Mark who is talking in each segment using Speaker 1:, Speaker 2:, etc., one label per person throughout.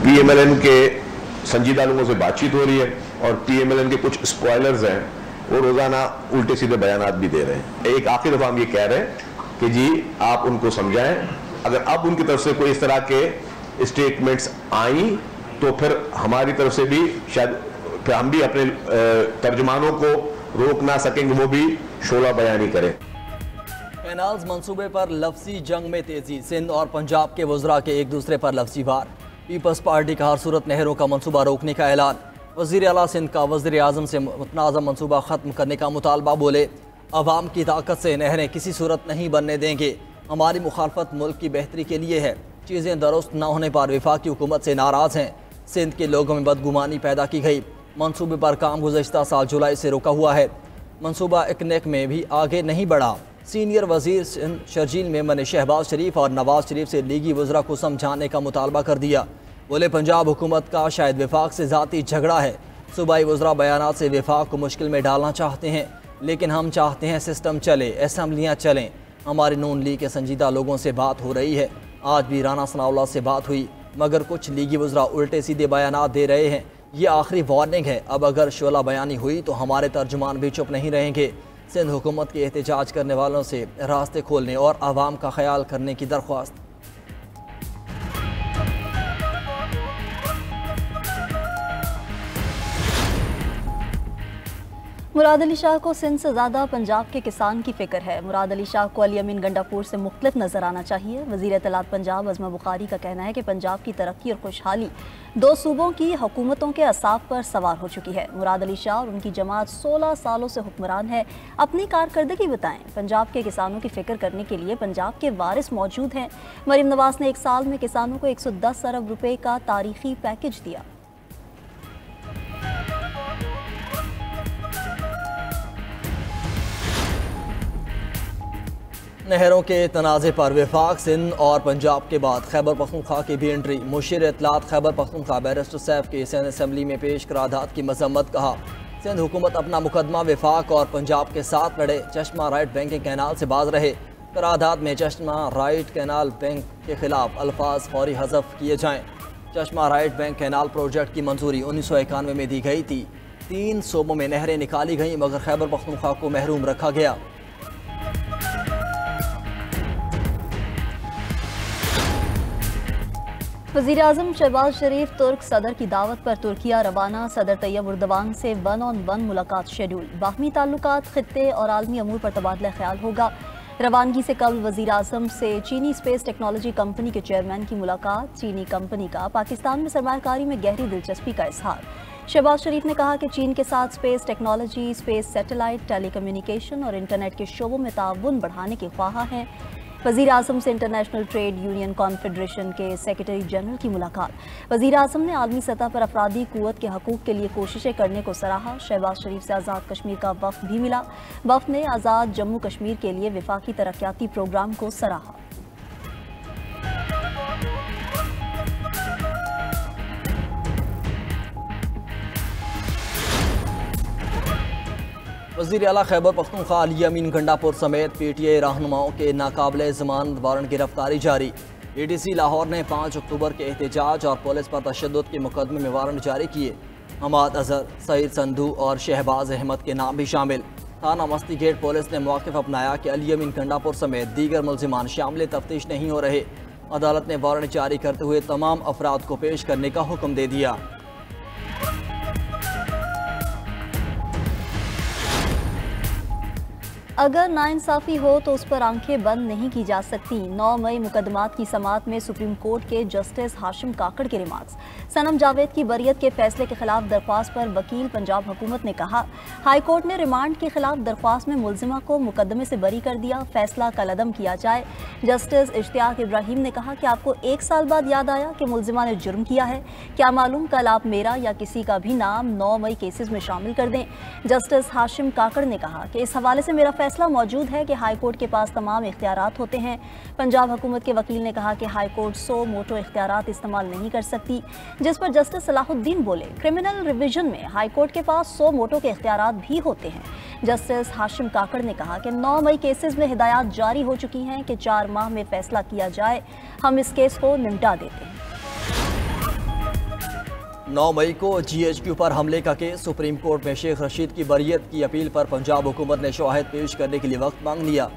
Speaker 1: पीएमएलएन के संजीदा लोगों से बातचीत हो रही है और पीएमएलएन के कुछ स्पॉयलर्स हैं, वो रोजाना उल्टे सीधे बयानात भी दे रहे हैं। एक आखिर दफा हम ये कह रहे हैं कि जी आप उनको समझाएं, अगर अब उनकी तरफ से कोई इस तरह के स्टेटमेंट्स आई तो फिर हमारी तरफ से भी शायद फिर हम भी अपने तर्जुमानों को रोक ना सकेंगे, वो भी शोला बयानी करें।
Speaker 2: कैनाल्स मंसूबे पर लफ्जी जंग में तेजी, सिंध और पंजाब के वज़रा के एक दूसरे पर लफ्जी वार। पीपल्स पार्टी का हर सूरत नहरों का मंसूबा रोकने का ऐलान। वज़ीर आला सिंध का वज़ीर आज़म से मुतनाज़ा मंसूबा ख़त्म करने का मुतालबा। बोले अवाम की ताकत से नहरें किसी सूरत नहीं बनने देंगे, हमारी मुखालफत मुल्क की बेहतरी के लिए है। चीज़ें दुरुस्त न होने पर वफाकी हुकूमत से नाराज़ हैं। सिंध के लोगों में बदगुमानी पैदा की गई। मंसूबे पर काम गुज़श्ता साल जुलाई से रुका हुआ है। मंसूबा इकनेक में भी आगे नहीं बढ़ा। सीनियर वज़ीर सिंध शर्जील मेमन ने शहबाज शरीफ और नवाज शरीफ से लीगी वज़रा को समझाने का मुतालबा कर दिया। बोले पंजाब हुकूमत का शायद वफाक से ज़ाती झगड़ा है। सूबाई वज़रा बयानात से वफाक को मुश्किल में डालना चाहते हैं, लेकिन हम चाहते हैं सिस्टम चले, असम्बलियाँ चलें। हमारे नून लीग के संजीदा लोगों से बात हो रही है। आज भी राना सनाउल्लाह से बात हुई, मगर कुछ लीगी वज़रा उल्टे सीधे बयानात दे रहे हैं। ये आखिरी वार्निंग है। अब अगर शोला बयानी हुई तो हमारे तर्जुमान भी चुप नहीं रहेंगे। सिंध हुकूमत के एहतजाज करने वालों से रास्ते खोलने और आवाम का ख्याल करने की दरख्वास्त।
Speaker 3: मुराद अली शाह को सिंध से ज़्यादा पंजाब के किसान की फ़िक्र है। मुराद अली शाह को अली अमीन गंडापुर से मुख्तलिफ नज़र आना चाहिए। वज़ीर इत्तलात पंजाब अज़मा बुखारी का कहना है कि पंजाब की तरक्की और खुशहाली दो सूबों की हुकूमतों के असाफ पर सवार हो चुकी है। मुराद अली शाह और उनकी जमात 16 सालों से हुक्मरान है। अपनी कारकर्दगी बताएं। पंजाब के किसानों की फ़िक्र करने के लिए पंजाब के वारिस मौजूद हैं। मरीम नवाज ने एक साल में किसानों को 110 अरब रुपये का तारीखी पैकेज दिया।
Speaker 2: नहरों के तनाज़े पर वफाक सिंध और पंजाब के बाद खैबर पख्तूनख्वा की भी एंट्री। मुशीर इत्तलात खैबर पख्तूनख्वा बैरिस्टर सैफ की सिंध असम्बली में पेश करारदाद की मजम्मत। कहा सिंध हुकूमत अपना मुकदमा वफाक और पंजाब के साथ लड़े। चश्मा राइट बैंकिंग कैनाल से बाज रहे। करारदाद में चश्मा राइट कैनाल बैंक के खिलाफ अल्फाज फौरी हज़फ किए जाएँ। चश्मा राइट बैंक कैनाल प्रोजेक्ट की मंजूरी 1991 में दी गई थी। 3 सूबों में नहरें निकाली गईं, मगर खैबर पख्तूनख्वा को महरूम रखा गया।
Speaker 3: वज़ीर आज़म शहबाज शरीफ तुर्क सदर की दावत पर तुर्किया रवाना। सदर तैयब उर्दवान से 1-on-1 मुलाकात शेड्यूल। बाहमी ताल्लुकात, खित्ते और आलमी अमूर पर तबादला ख्याल होगा। रवानगी से कबल वज़ीर आज़म से चीनी स्पेस टेक्नोलॉजी कंपनी के चेयरमैन की मुलाकात। चीनी कंपनी का पाकिस्तान में सरमायाकारी में गहरी दिलचस्पी का इजहार। शहबाज शरीफ ने कहा कि चीन के साथ space technology, space satellite, telecommunication और इंटरनेट के शोबों में ताउन बढ़ाने के ख्वाहा हैं। वज़ीर आज़म से इंटरनेशनल ट्रेड यूनियन कॉन्फेडरेशन के सेक्रेटरी जनरल की मुलाकात। वज़ीर आज़म ने आलमी सतह पर अफरादी क़ुव्वत के हकूक़ के लिए कोशिशें करने को सराहा। शहबाज शरीफ से आज़ाद कश्मीर का वफ़द भी मिला। वफ़द ने आज़ाद जम्मू कश्मीर के लिए वफाकी तरक्याती प्रोग्राम को सराहा।
Speaker 2: वज़ीर आला खैबर पख्तूनख्वा अली अमीन गंडापुर समेत PTI रहनुमाओं के नाकाबिले ज़मानत वारंट गिरफ्तारी जारी। ADC लाहौर ने 5 अक्टूबर के एहतजाज और पुलिस पर तशद्दुद के मुकदमे में वारंट जारी किए। हमाद अजहर, सईद संधू और शहबाज अहमद के नाम भी शामिल। थाना मस्ती गेट पुलिस ने मौक़िफ़ अपनाया कि अली अमीन गंडापुर समेत दीगर मुल्ज़िमान शामिल तफ्तीश नहीं हो रहे। अदालत ने वारंट जारी करते हुए तमाम अफराद को पेश करने का हुक्म दे दिया।
Speaker 3: अगर नाइंसाफ़ी हो तो उस पर आंखें बंद नहीं की जा सकती। 9 मई मुकदमात की समाअत में सुप्रीम कोर्ट के जस्टिस हाशिम काकड़ के रिमार्क्स। सनम जावेद की बरियत के फैसले के खिलाफ दरख्वास्त पर वकील पंजाब हुकूमत ने कहा हाई कोर्ट ने रिमांड के खिलाफ दरख्वास्त में मुल्जिमा को मुकदमे से बरी कर दिया, फैसला कलअदम किया जाए। जस्टिस इश्तियाक इब्राहिम ने कहा कि आपको 1 साल बाद याद आया कि मुल्जिमा ने जुर्म किया है, क्या मालूम कल आप मेरा या किसी का भी नाम 9 मई केसेस में शामिल कर दें। जस्टिस हाशिम काकड़ ने कहा कि इस हवाले से मेरा फैसला मौजूद है कि हाई कोर्ट के पास तमाम इख्तियारात होते हैं। पंजाब हुकूमत के वकील ने कहा कि हाई कोर्ट 100 मोटो इख्तियारात इस्तेमाल नहीं कर सकती, जिस पर जस्टिस सलाहुद्दीन बोले क्रिमिनल रिवीजन में हाई कोर्ट के पास 100 मोटो के इख्तियारात भी होते हैं। जस्टिस हाशिम काकड़ ने कहा कि 9 मई केसेस में हिदायत जारी हो चुकी हैं कि 4 माह में फैसला किया जाए। हम इस केस को निपटा देते हैं।
Speaker 2: 9 मई को GHQ पर हमले का केस। सुप्रीम कोर्ट में शेख रशीद की बरियत की अपील पर पंजाब हुकूमत ने शवाहिद पेश करने के लिए वक्त मांग लिया।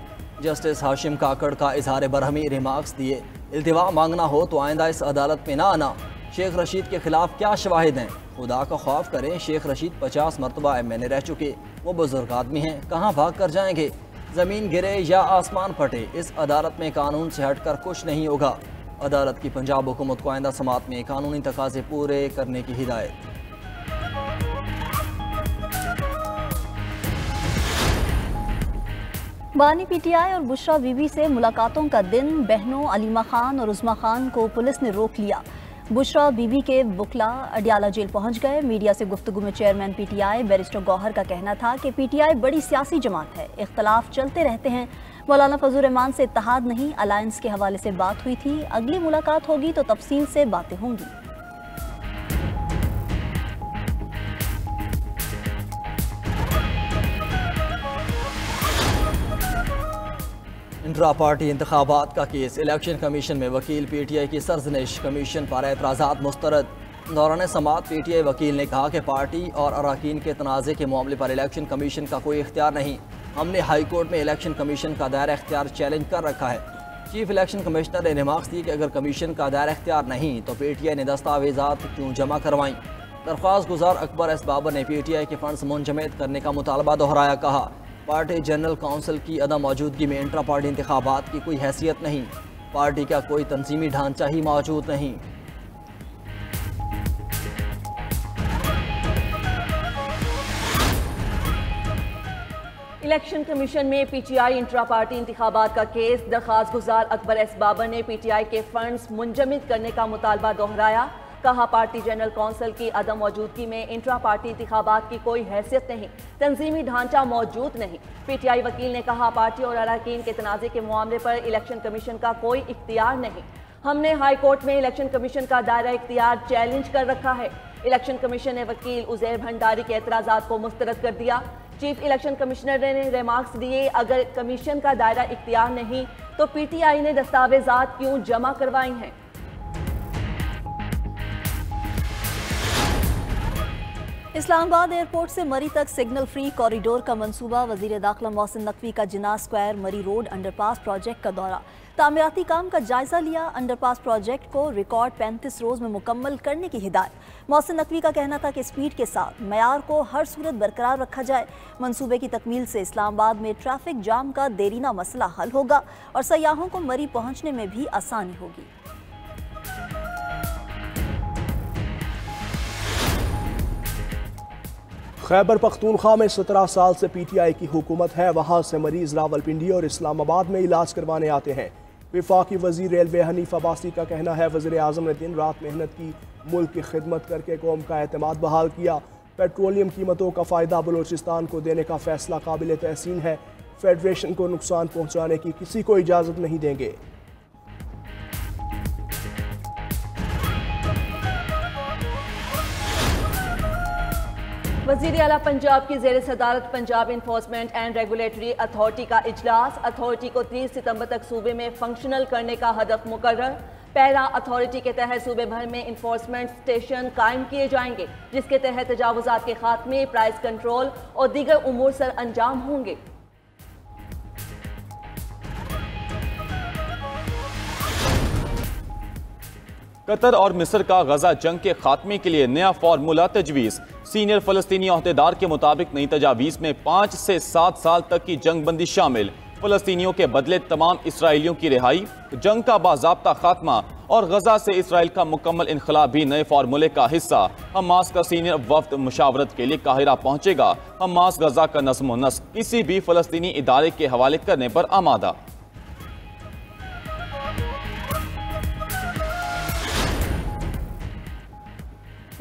Speaker 2: जस्टिस हाशिम काकड़ का इजहार बरहमी रिमार्क्स दिए। इल्तिवा मांगना हो तो आइंदा इस अदालत में ना आना। शेख रशीद के खिलाफ क्या शवाहिद हैं? खुदा का खौफ करें। शेख रशीद 50 मरतबा MNA रह चुके, वो बुजुर्ग आदमी हैं, कहाँ भाग कर जाएंगे? ज़मीन गिरे या आसमान फटे, इस अदालत में कानून से हटकर कुछ नहीं होगा। अदालत की पंजाब हुकूमत को आइंदा समात में कानूनी तकाजे पूरे करने की हिदायत।
Speaker 3: बानी PTI और बुशरा बीबी से मुलाकातों का दिन। बहनों अलीमा खान और उज़मा खान को पुलिस ने रोक लिया। बुशरा बीबी के बुकला अडियाला जेल पहुंच गए। मीडिया से गुफ्तगू में चेयरमैन PTI बैरिस्टर गौहर का कहना था कि PTI बड़ी सियासी जमात है, इख्तलाफ चलते रहते हैं। मौलाना फजल रहमान से इत्तेहाद नहीं, अलायंस के हवाले से बात हुई थी। अगली मुलाकात होगी तो तफसील से बातें होंगी।
Speaker 2: इंट्रा पार्टी इंतखाबात का केस। इलेक्शन कमीशन में वकील PTI की सरजनिश। कमीशन पर एतराज़ात मुस्तरद। दौरान समात PTI वकील ने कहा कि पार्टी और अरकान के तनाज़े के मामले पर इलेक्शन कमीशन का कोई इख्तियार नहीं। हमने हाई कोर्ट में इलेक्शन कमीशन का दायरा इख्तियार चैलेंज कर रखा है। चीफ इलेक्शन कमिश्नर ने रिमार्क्स दी कि अगर कमीशन का दायरा इख्तियार नहीं तो PTI ने दस्तावेजात क्यों जमा करवाई। दरख्वास्त गुजार अकबर एस बाबर ने PTI के फंड्स मुंजमद करने का मुतालबा दोहराया। कहा पार्टी जनरल काउंसिल की अदम मौजूदगी में इंट्रा पार्टी इंतखाबात की कोई हैसियत नहीं। पार्टी का कोई तंजीमी ढांचा ही मौजूद नहीं।
Speaker 4: इलेक्शन कमीशन में PTI इंट्रा पार्टी इंतखाबात का केस। दरख्वास्त गुजार अकबर एस बाबर ने PTI के फंड्स मुंजमद करने का मुतालबा दोहराया। कहा पार्टी जनरल काउंसिल की अदम मौजूदगी में इंट्रा पार्टी इंतखाबात की कोई हैसियत नहीं, तंजीमी ढांचा मौजूद नहीं। PTI वकील ने कहा पार्टी और अरकान के तनाज़े के मामले पर इलेक्शन कमीशन का कोई इख्तियार नहीं। हमने हाई कोर्ट में इलेक्शन कमीशन का दायरा इख्तियार चैलेंज कर रखा है। इलेक्शन कमीशन ने वकील उज़ैर भंडारी के एतराज़ात को मुस्तरद कर दिया। चीफ इलेक्शन कमिश्नर ने रिमार्क्स दिए अगर कमीशन का दायरा इख्तियार नहीं तो PTI ने दस्तावेजात क्यों जमा करवाई हैं।
Speaker 3: इस्लामाबाद एयरपोर्ट से मरी तक सिग्नल फ्री कॉरिडोर का मंसूबा। वजीर दाखिला मोहसिन नकवी का जिन्ना स्क्वायर मरी रोड अंडरपास प्रोजेक्ट का दौरा। तामीराती काम का जायजा लिया। अंडरपास प्रोजेक्ट को रिकॉर्ड 35 रोज में मुकम्मल करने की हिदायत। मोहसिन नकवी का कहना था कि स्पीड के साथ मयार को हर सूरत बरकरार रखा जाए। मंसूबे की तकमील से इस्लामाबाद में ट्रैफिक जाम का देरीना मसला हल होगा और सयाहों को मरी पहुंचने में भी आसानी होगी।
Speaker 5: खैबर पख्तूनख्वा में 17 साल से PTI की हुकूमत है। वहाँ से मरीज रावलपिंडी और इस्लामाबाद में इलाज करवाने आते हैं। वफाकी वजीर रेलवे हनीफ अब्बासी का कहना है वज़ीर आज़म ने दिन रात मेहनत की, मुल्क की खिदमत करके कौम का एतमाद बहाल किया। पेट्रोलियम कीमतों का फ़ायदा बलूचिस्तान को देने का फैसला काबिल तहसीन है। फेडरेशन को नुकसान पहुँचाने की किसी को इजाज़त नहीं देंगे।
Speaker 4: वज़ीर आला पंजाब की ज़ेर सदारत Punjab enforcement and regulatory authority का इजलास। अथॉरिटी को 30 सितंबर तक सूबे में फंक्शनल करने का हदफ मुकर्रर। पैरा अथॉरिटी के तहत सूबे भर में इन्फोर्समेंट स्टेशन कायम किए जाएंगे जिसके तहत तजावुजात के खात्मे, प्राइस कंट्रोल और दीगर उमूर सर अंजाम होंगे।
Speaker 6: कतर और मिस्र का गजा जंग के खात्मे के लिए नया फार्मूला तजवीज़। सीनियर फलस्तीनी अहदेदार के मुताबिक नई तजावीज़ में 5 से 7 साल तक की जंग बंदी शामिल। फलस्तीनियों के बदले तमाम इसराइलियों की रिहाई, जंग का बाज़ाब्ता खात्मा और गजा से इसराइल का मुकम्मल इनखला भी नए फार्मूले का हिस्सा। हमास का सीनियर वफ्द मुशावरत के लिए काहिरा पहुंचेगा। हमास गजा का नज़्म व नस्क किसी भी फलस्तीनी इदारे के हवाले करने पर आमादा।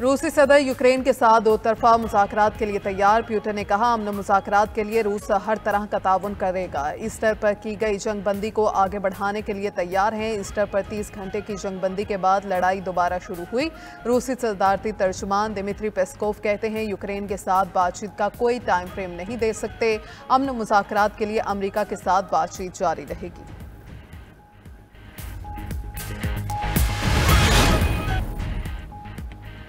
Speaker 7: रूसी सदर यूक्रेन के साथ दो तरफा मुज़ाकरात के लिए तैयार। प्यूटन ने कहा अमन मुज़ाकरात के लिए रूस हर तरह का ताउन करेगा। ईस्टर पर की गई जंग बंदी को आगे बढ़ाने के लिए तैयार हैं। ईस्टर पर 30 घंटे की जंग बंदी के बाद लड़ाई दोबारा शुरू हुई। रूसी सदारती तर्जुमान दिमित्री पेस्कोव कहते हैं यूक्रेन के साथ बातचीत का कोई टाइम फ्रेम नहीं दे सकते। अमन मुज़ाकरात के लिए अमेरिका के साथ बातचीत जारी रहेगी।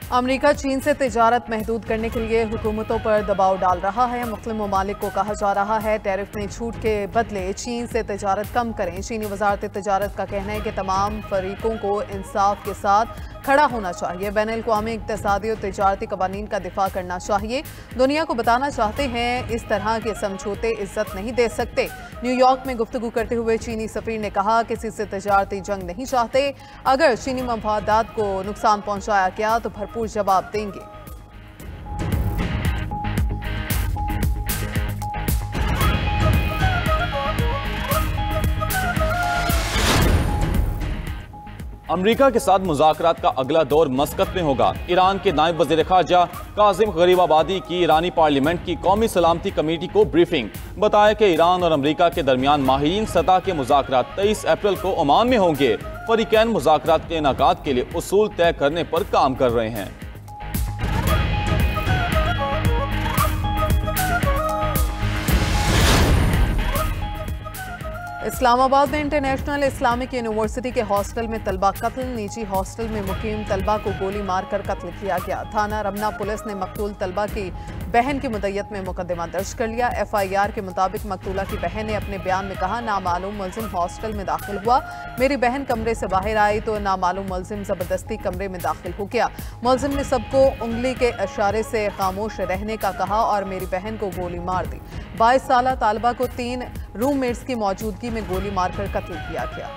Speaker 7: अमेरिका चीन से तिजारत महदूद करने के लिए हुकूमतों पर दबाव डाल रहा है। मुस्लिम ममालिक को कहा जा रहा है टैरिफ में छूट के बदले चीन से तिजारत कम करें। चीनी वजारत तिजारत का कहना है कि तमाम फरीकों को इंसाफ के साथ खड़ा होना चाहिए, बैनुल-अक़वामी इक़्तिसादी और तिजारती कवानीन का दिफा करना चाहिए। दुनिया को बताना चाहते हैं इस तरह के समझौते इज्जत नहीं दे सकते। न्यूयॉर्क में गुफ्तगू करते हुए चीनी सफीर ने कहा किसी से तिजारती जंग नहीं चाहते, अगर चीनी मफादात को नुकसान पहुंचाया गया तो भरपूर जवाब देंगे।
Speaker 6: अमेरिका के साथ मुज़ाकरात का अगला दौर मस्कत में होगा। ईरान के नायब वज़ीर ख़ारजा कासिम गरीबाबादी की ईरानी पार्लियामेंट की कौमी सलामती कमेटी को ब्रीफिंग। बताया कि ईरान और अमेरिका के दरमियान माहिरीन सतह के मुज़ाकरात 23 अप्रैल को ओमान में होंगे। फरीकैन मुज़ाकरात के इनाकात के लिए उसूल तय करने पर काम कर रहे हैं।
Speaker 7: इस्लामाबाद में इंटरनेशनल इस्लामिक यूनिवर्सिटी के हॉस्टल में तलबा कत्ल। निजी हॉस्टल में मुकीम तलबा को गोली मारकर कत्ल किया गया। थाना रमना पुलिस ने मकतूल तलबा की बहन की मुद्दत में मुकदमा दर्ज कर लिया। FIR के मुताबिक मकतूला की बहन ने अपने बयान में कहा नामालूम मुलजिम हॉस्टल में दाखिल हुआ, मेरी बहन कमरे से बाहर आई तो नामालूम मुलजिम जबरदस्ती कमरे में दाखिल हो गया। मुलजिम ने सबको उंगली के इशारे से खामोश रहने का कहा और मेरी बहन को गोली मार दी। 22 साला तालिबा को 3 रूममेट्स की मौजूदगी में गोली मारकर कत्ल किया गया।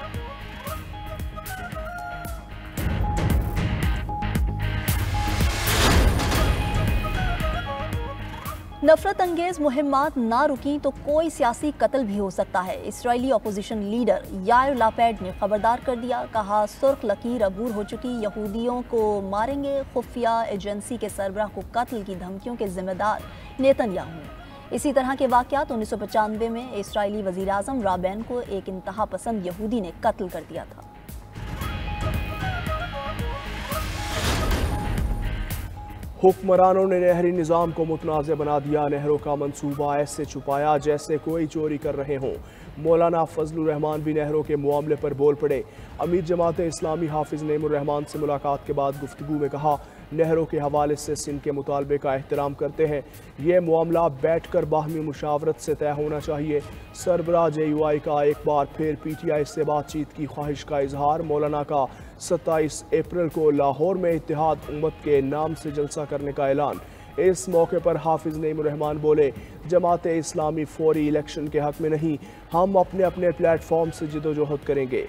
Speaker 3: नफरत अंगेज मुहिम्मात ना रुकी तो कोई सियासी कत्ल भी हो सकता है। इजरायली अपोजिशन लीडर यायर लापेड ने खबरदार कर दिया, कहा सुर्ख लकीर अबूर हो चुकी, यहूदियों को मारेंगे। खुफिया एजेंसी के सरबराह को कत्ल की धमकियों के जिम्मेदार नेतन्याहू। इसी तरह के वाक़यात 1995 में इस्राएली वज़ीर आज़म राबेन को एक इंतहा पसंद यहूदी ने कत्ल कर दिया था।
Speaker 5: हुक्मरानों ने नहरी निज़ाम को मुतनाज़ बना दिया, नहरों का मंसूबा ऐसे छुपाया जैसे कोई चोरी कर रहे हों। मौलाना फजलुर रहमान भी नहरों के मामले पर बोल पड़े। अमीर जमात इस्लामी हाफिज़ नईमुर रहमान से मुलाकात के बाद गुफ्तगू में कहा नहरों के हवाले से सिंध के मुतालबे का एहतराम करते हैं, ये मामला बैठ कर बाहमी मुशावरत से तय होना चाहिए। सरबराह JUI का एक बार फिर PTI से बातचीत की ख्वाहिश का इजहार। मौलाना का 27 अप्रैल को लाहौर में इत्तेहाद उम्मत के नाम से जलसा करने का ऐलान। इस मौके पर हाफिज नईमुर रहमान बोले जमात इस्लामी फौरी इलेक्शन के हक में नहीं, हम अपने अपने प्लेटफॉर्म से जिदोजहद करेंगे।